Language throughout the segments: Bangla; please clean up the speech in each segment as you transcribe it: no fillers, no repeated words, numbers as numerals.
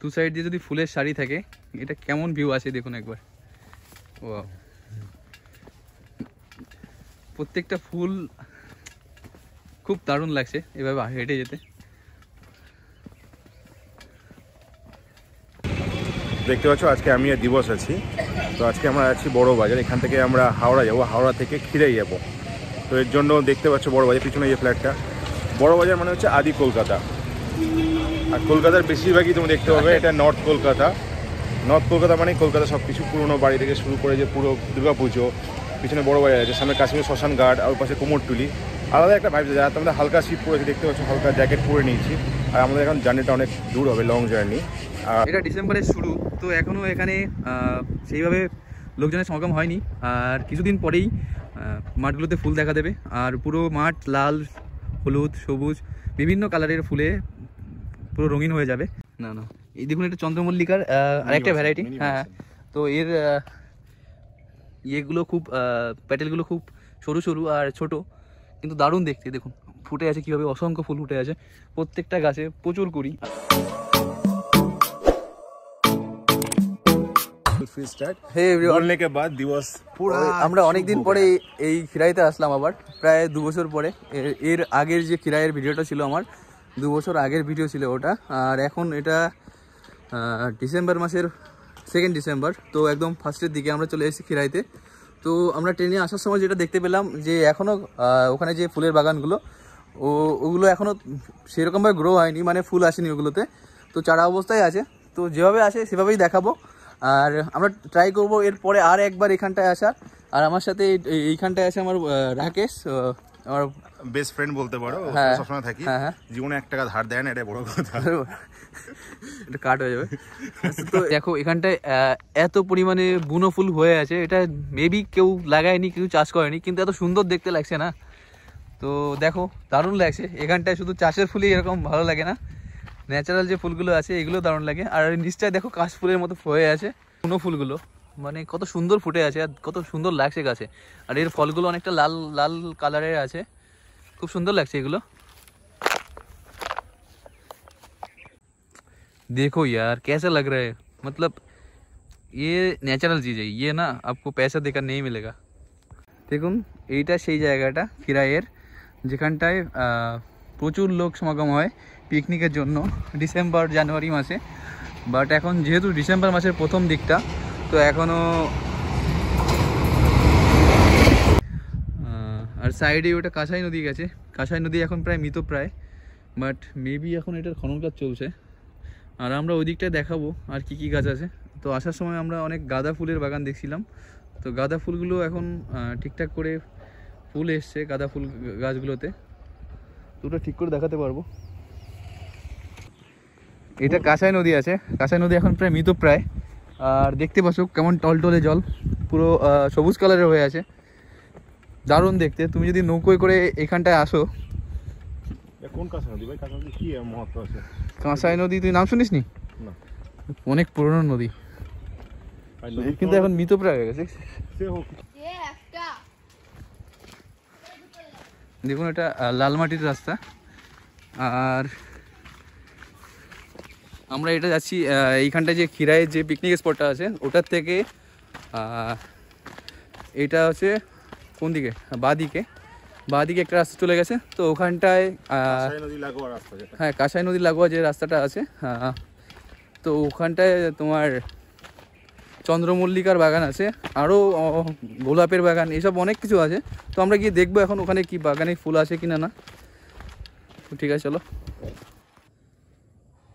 দু সাইড দিয়ে যদি ফুলের সারি থাকে এটা কেমন ভিউ আসে দেখুন একবার। ও প্রত্যেকটা ফুল খুব দারুণ লাগছে এভাবে হেঁটে যেতে। দেখতে পাচ্ছ আজকে আমি আর দিবস আছি। তো আজকে আমরা আছি বড় বাজার। এখান থেকে আমরা হাওড়া যাবো, হাওড়া থেকে খিরাই যাবো। তো এর জন্য দেখতে পাচ্ছ বড় বাজার, পিছনে এই ফ্ল্যাটটা। বড় বাজার মানে হচ্ছে আদি কলকাতা। আর কলকাতার বেশিরভাগই তুমি দেখতে পাবে এটা নর্থ কলকাতা। নর্থ কলকাতা মানে কলকাতা সব কিছু, পুরোনো বাড়ি থেকে শুরু করে যে পুরো দুর্গাপুজো, পিছনে বড় বাজার আছে, সামনে কাশ্মীর শ্মশান ঘাট, আর ওর পাশে কুমোরটুলি। আলাদা একটা ভাইব আছে। আর আমাদের হালকা শীত পড়েছে, দেখতে পাচ্ছ হালকা জ্যাকেট পরে নিয়েছি। আর আমাদের এখন জার্নিটা অনেক দূর হবে, লং জার্নি। এটা ডিসেম্বরের শুরু, তো এখনও এখানে সেইভাবে লোকজনের সমাগম হয়নি। আর কিছুদিন পরেই মাঠগুলোতে ফুল দেখা দেবে, আর পুরো মাঠ লাল, হলুদ, সবুজ বিভিন্ন কালারের ফুলে পুরো রঙিন হয়ে যাবে। না না, এই দেখুন এটা চন্দ্রমল্লিকার আরেকটা ভ্যারাইটি। হ্যাঁ, তো এর ইয়েগুলো খুব প্যাটেলগুলো খুব সরু সরু আর ছোট, কিন্তু দারুণ দেখতে। দেখুন ফুটে আছে কীভাবে, অসংখ্য ফুল ফুটে আছে প্রত্যেকটা গাছে, প্রচুর কুড়ি। আমরা অনেকদিন পরে এই খিরাইতে আসলাম, আবার প্রায় 2 বছর পরে। এর আগের যে খিরাইয়ের ভিডিওটা ছিল আমার, 2 বছর আগের ভিডিও ছিল ওটা। আর এখন এটা ডিসেম্বর মাসের 2 ডিসেম্বর, তো একদম ফার্স্টের দিকে আমরা চলে এসেছি খিরাইতে। তো আমরা ট্রেনে আসার সময় যেটা দেখতে পেলাম যে এখনও ওখানে যে ফুলের বাগানগুলো ওগুলো এখনও সেরকমভাবে গ্রো হয়নি, মানে ফুল আসেনি ওগুলোতে, তো চারা অবস্থায় আছে। তো যেভাবে আসে সেভাবেই দেখাবো। আর আমরা ট্রাই করবো এরপরে আর একবার এখানটায় আসা। আর আমার সাথে এইখানটায় আছে আমার রাকেশ, আমার বেস্ট ফ্রেন্ড বলতে পারো। সবসময় থাকি, জীবনে 1 টাকা ধার দেয় না, এটা বড় কথা। এটা কাট হয়ে যাবে। তো দেখো এখানটায় এত পরিমাণে বুনো ফুল হয়ে আছে, এটা মেবি কেউ লাগায়নি, কেউ চাষ করেনি, কিন্তু এত সুন্দর দেখতে লাগছে না? তো দেখো দারুণ লাগছে। এখানটায় শুধু চাষের ফুলই এরকম ভালো লাগে না, ন্যাচারাল যে ফুলগুলো আছে এগুলো দারুণ লাগে। আর নিচটায় দেখো কাশ ফুলের মতো হয়ে আছে বুনো ফুলগুলো, মানে কত সুন্দর ফুটে আছে আর কত সুন্দর লাগছে গাছে। আর এর ফলগুলো অনেকটা লাল লাল কালারের আছে, খুব সুন্দর লাগছে এগুলো। देखो यार कैसा लग रहा है, मतलब ये ন্যাচারাল चीज़ है, ये ना आपको पैसा देकर नहीं मिलेगा। দেখুন এইটা সেই জায়গাটা খিরাইয়ের, যেখানটায় প্রচুর লোক সমাগম হয় পিকনিকের জন্য ডিসেম্বর জানুয়ারি মাসে। বাট এখন যেহেতু ডিসেম্বর মাসের প্রথম দিকটা, তো এখনও আর সাইডে ওটা কাঁসাই নদী গেছে। কাঁসাই নদী এখন প্রায় মৃতপ্রায়, বাট মেবি এখন এটার খনন কাজ চলছে। আর আমরা ওই দিকটায় দেখাবো আর কি কি গাছ আছে। তো আসার সময় আমরা অনেক গাঁদা ফুলের বাগান দেখছিলাম, তো গাঁদা ফুলগুলো এখন ঠিকঠাক করে ফুল এসছে গাঁদা ফুল গাছগুলোতে, তো ওটা ঠিক করে দেখাতে পারবো। এটা কাঁসাই নদী আছে, কাঁসাই নদী এখন প্রায় মৃতপ্রায়। আর দেখতে পাচ্ছ কেমন টলটলে জল, পুরো সবুজ কালারের হয়ে আছে, দারুণ দেখতে। তুমি যদি নৌকোয় করে এখানটায় আসো। কোন কাঁসাই নদী ভাই? কাঁসাই নদী কি মহত্ব আছে? কাঁসাই নদী তুই নাম শুনিস নি? অনেক পুরনো নদী, কিন্তু এখন মৃতপ্রায় হয়ে গেছে। দেখুন এটা লাল মাটির রাস্তা। আর আমরা এটা যাচ্ছি এইখানটায় যে খিরাইয়ের যে পিকনিক স্পটটা আছে ওটার থেকে, এটা হচ্ছে কোন দিকে, বাঁদিকে একটা রাস্তা চলে গেছে। তো ওখানটায় হ্যাঁ কাঁসাই নদী লাগোয়া যে রাস্তাটা আছে, তো ওখানটায় তোমার চন্দ্রমল্লিকার বাগান আছে, আরও গোলাপের বাগান, এসব অনেক কিছু আছে। তো আমরা গিয়ে দেখবো এখন ওখানে কি বাগানে ফুল আছে কিনা না। তো ঠিক আছে চলো।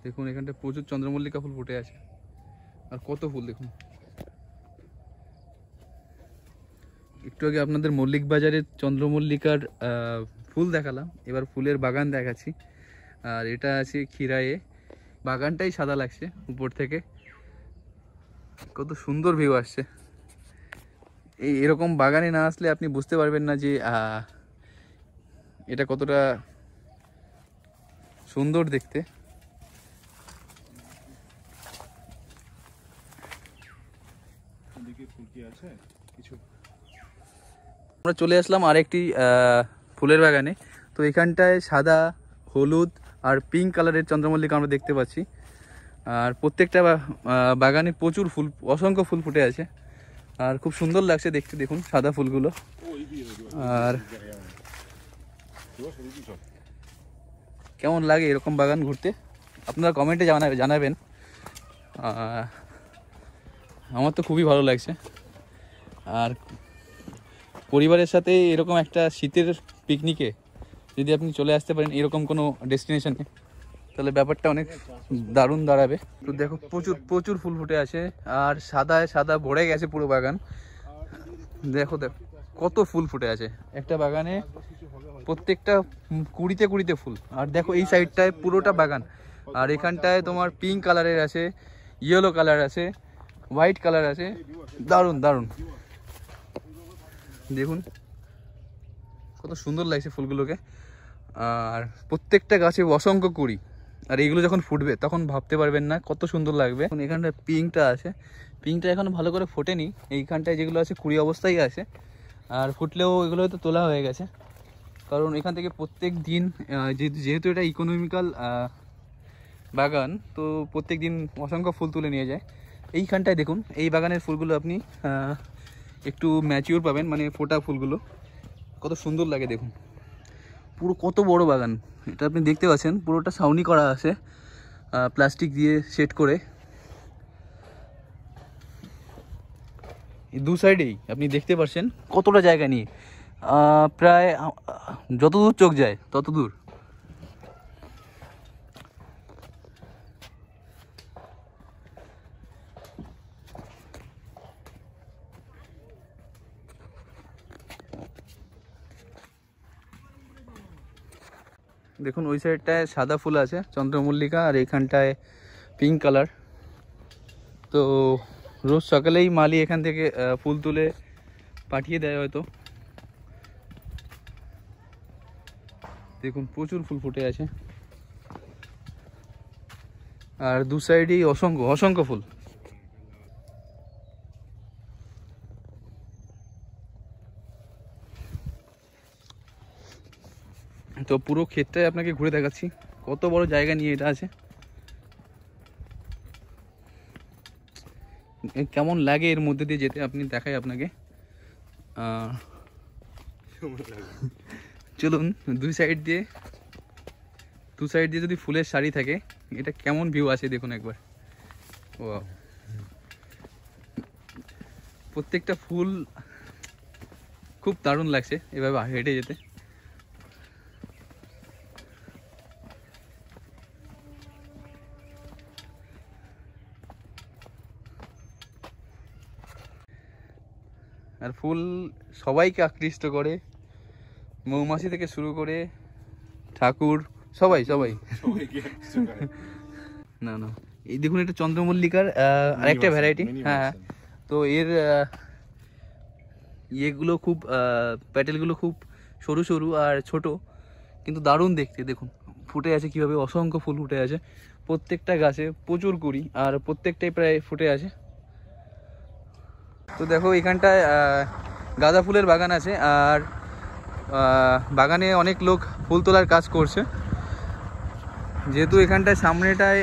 দেখুন এখানটায় প্রচুর চন্দ্রমল্লিকা ফুল ফুটে আছে, আর কত ফুল দেখুন। একটু আগে আপনাদের মল্লিক বাজারের চন্দ্রমল্লিকার ফুল দেখালাম, এবার ফুলের বাগান দেখাচ্ছি। আর এটা আছে খিরাইয়ে, বাগানটাই সাদা লাগছে উপর থেকে, কত সুন্দর ভিউ আসছে। এরকম বাগানে না আসলে আপনি বুঝতে পারবেন না যে এটা কতটা সুন্দর দেখতে। আমরা চলে আসলাম আরেকটি ফুলের বাগানে। তো এখানটায় সাদা, হলুদ আর পিঙ্ক কালারের চন্দ্রমল্লিকা আমরা দেখতে পাচ্ছি। আর প্রত্যেকটা বাগানে প্রচুর ফুল, অসংখ্য ফুল ফুটে আছে আর খুব সুন্দর লাগছে দেখতে। দেখুন সাদা ফুলগুলো। আর কেমন লাগে এরকম বাগান ঘুরতে আপনারা কমেন্টে জানাবেন। আমার তো খুবই ভালো লাগছে। আর পরিবারের সাথে এরকম একটা শীতের পিকনিকে যদি আপনি চলে আসতে পারেন এরকম কোনো ডেস্টিনেশনে, তাহলে ব্যাপারটা অনেক দারুণ দাঁড়াবে। তো দেখো প্রচুর প্রচুর ফুল ফুটে আছে আর সাদায় সাদা ভরে গেছে পুরো বাগান। দেখো দেখো কত ফুল ফুটে আছে একটা বাগানে, প্রত্যেকটা কুড়িতে কুড়িতে ফুল। আর দেখো এই সাইডটায় পুরোটা বাগান, আর এখানটায় তোমার পিঙ্ক কালারের আছে, ইয়েলো কালার আছে, হোয়াইট কালার আছে, দারুণ দারুণ। দেখুন কত সুন্দর লাগছে ফুলগুলোকে। আর প্রত্যেকটা গাছে অসংখ্য কুড়ি, আর এইগুলো যখন ফুটবে তখন ভাবতে পারবেন না কত সুন্দর লাগবে। এখানটায় পিঙ্কটা আছে, পিঙ্কটা এখন ভালো করে ফোটেনি, এইখানটায় যেগুলো আছে কুড়ি অবস্থায় আছে। আর ফুটলেও এগুলো হয়তো তোলা হয়ে গেছে, কারণ এখান থেকে প্রত্যেক দিন যেহেতু এটা ইকোনমিক্যাল বাগান, তো প্রত্যেক দিন অসংখ্য ফুল তুলে নিয়ে যায়। এইখানটায় দেখুন এই বাগানের ফুলগুলো আপনি একটু ম্যাচিওর পাবেন, মানে ফোটা ফুলগুলো কত সুন্দর লাগে। দেখুন পুরো কত বড় বাগান, এটা আপনি দেখতে পাচ্ছেন পুরোটা ছাউনি করা আছে প্লাস্টিক দিয়ে সেট করে। এই দু সাইডেই আপনি দেখতে পাচ্ছেন কতটা জায়গা নিয়ে, প্রায় যতদূর চোখ যায় তত দূর। দেখুন ওই সাইডটায় সাদা ফুল আছে চন্দ্রমল্লিকা, আর এইখানটায় পিঙ্ক কালার। তো রোজ সকালেই মালি এখান থেকে ফুল তুলে পাঠিয়ে দেয় হয়তো। দেখুন প্রচুর ফুল ফুটে আছে, আর দু সাইডেই অসংখ্য অসংখ্য ফুল। তো পুরো ক্ষেতটাই আপনাকে ঘুরে দেখাচ্ছি কত বড় জায়গা নিয়ে এটা আছে। কেমন লাগে এর মধ্যে দিয়ে যেতে আপনি দেখাই আপনাকে। চলুন দুই সাইড দিয়ে যদি ফুলের সারি থাকে এটা কেমন ভিউ আছে দেখুন একবার। ও প্রত্যেকটা ফুল খুব দারুণ লাগছে এভাবে হেঁটে যেতে। আর ফুল সবাইকে আকৃষ্ট করে, মৌমাছি থেকে শুরু করে ঠাকুর সবাই সবাই। না না এই দেখুন এটা চন্দ্রমল্লিকার আরেকটা ভ্যারাইটি। হ্যাঁ তো এর ইয়েগুলো খুব প্যাটেলগুলো খুব সরু সরু আর ছোট, কিন্তু দারুণ দেখতে। দেখুন ফুটে আছে কিভাবে, অসংখ্য ফুল ফুটে আছে প্রত্যেকটা গাছে, প্রচুর কুড়ি, আর প্রত্যেকটাই প্রায় ফুটে আছে। তো দেখো এখানটায় গাঁদা ফুলের বাগান আছে, আর বাগানে অনেক লোক ফুল তোলার কাজ করছে। যেহেতু এখানটায় সামনেটায়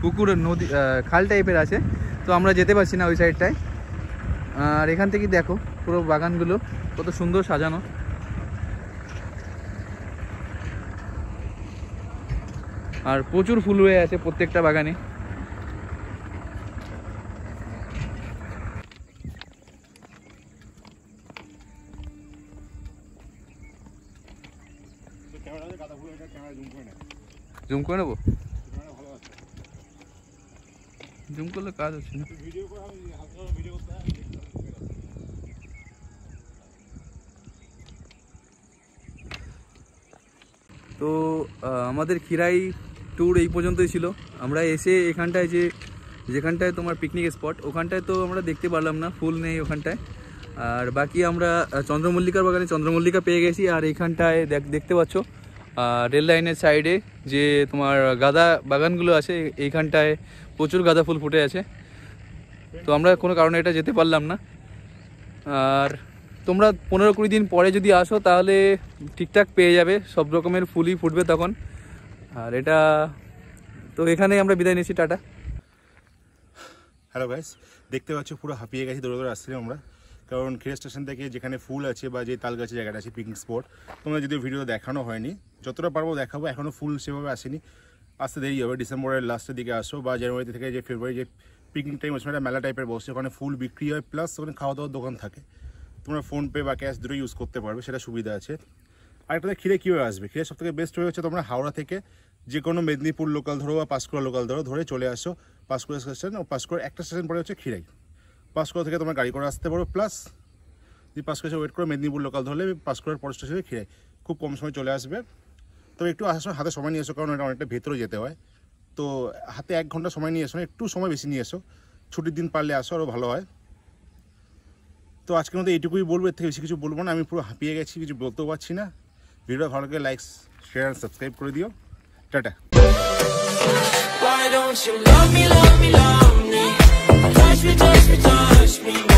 পুকুর নদী খাল টাইপের আছে, তো আমরা যেতে পারছি না ওই সাইডটায়। আর এখান থেকে দেখো পুরো বাগানগুলো কত সুন্দর সাজানো। আর প্রচুর ফুল হয়ে আছে প্রত্যেকটা বাগানে। জুম করে নেবো, জুম করলে কাজ হচ্ছে না। তো আমাদের খিরাই ট্যুর এই পর্যন্তই ছিল। আমরা এসে এখানটায় যেখানটায় তোমার পিকনিক স্পট, ওখানটায় তো আমরা দেখতে পারলাম না, ফুল নেই ওখানটায়। আর বাকি আমরা চন্দ্রমল্লিকার বাগানে চন্দ্রমল্লিকা পেয়ে গেছি। আর এইখানটায় দেখতে পাচ্ছ রেল লাইনের সাইডে যে তোমার গাঁদা বাগানগুলো আছে, এইখানটায় প্রচুর গাঁদা ফুল ফুটে আছে। তো আমরা কোনো কারণে এটা যেতে পারলাম না। আর তোমরা 15-20 দিন পরে যদি আসো তাহলে ঠিকঠাক পেয়ে যাবে, সব রকমের ফুলই ফুটবে তখন। আর এটা তো এখানেই আমরা বিদায় নিচ্ছি, টাটা। হ্যালো গাইস, দেখতে পাচ্ছ পুরো হাঁপিয়ে গেছি, দৌড়ে দৌড়ে আসছিলাম আমরা, কারণ খিরা স্টেশন থেকে যেখানে ফুল আছে বা যে তালগাছি জায়গাটা আছে পিকনিক স্পট, তোমরা যদিও ভিডিও দেখানো হয়নি, যতটা পারবো দেখাবো, এখনও ফুল সেভাবে আসেনি, আসতে দেরি হবে, ডিসেম্বরের লাস্টের দিকে আসো বা জানুয়ারি থেকে যে ফেব্রুয়ারি যে পিকনিক টাইম আছে একটা মেলা টাইপের বসে, ওখানে ফুল বিক্রি হয়, প্লাস ওখানে খাওয়া দাওয়ার দোকান থাকে, তোমরা ফোনপে বা ক্যাশ দুটো ইউজ করতে পারবে, সেটা সুবিধা আছে। আর একটা খিরে কীভাবে আসবে, খিরে সবথেকে বেস্ট হয়ে হচ্ছে তোমরা হাওড়া থেকে যে কোনো মেদিনীপুর লোকাল ধরো বা পাঁশকুড়া লোকাল ধরে চলে আসো পাঁশকুড়া স্টেশন, ও পাঁশকুড়ার একটা স্টেশন পরে হচ্ছে খিরাই, পাঁশকুড়া থেকে তোমরা গাড়ি করে আসতে পারো, প্লাস যদি পাঁশকুড়া ওয়েট করে মেদিনীপুর লোকাল ধরলে পাঁশকুড়ার পরের স্টেশনে খিরাই, খুব কম সময় চলে আসবে। তবে একটু আসার সময় হাতে সময় নিয়ে এসো, কারণ এটা অনেকটা ভেতরে যেতে হয়, তো হাতে 1 ঘন্টা সময় নিয়ে এসো না, একটু সময় বেশি নিয়ে এসো, ছুটির দিন পারলে আসো আরও ভালো হয়। তো আজকের মধ্যে এইটুকুই বলবো, এর থেকে বেশি কিছু বলবো না, আমি পুরো হাঁপিয়ে গেছি, কিছু বলতেও পারছি না। ভিডিওটা ভালো লাগে লাইক শেয়ার সাবস্ক্রাইব করে দিও, tata. Why don't you love me, love me, love me? Touch me, touch me, touch me.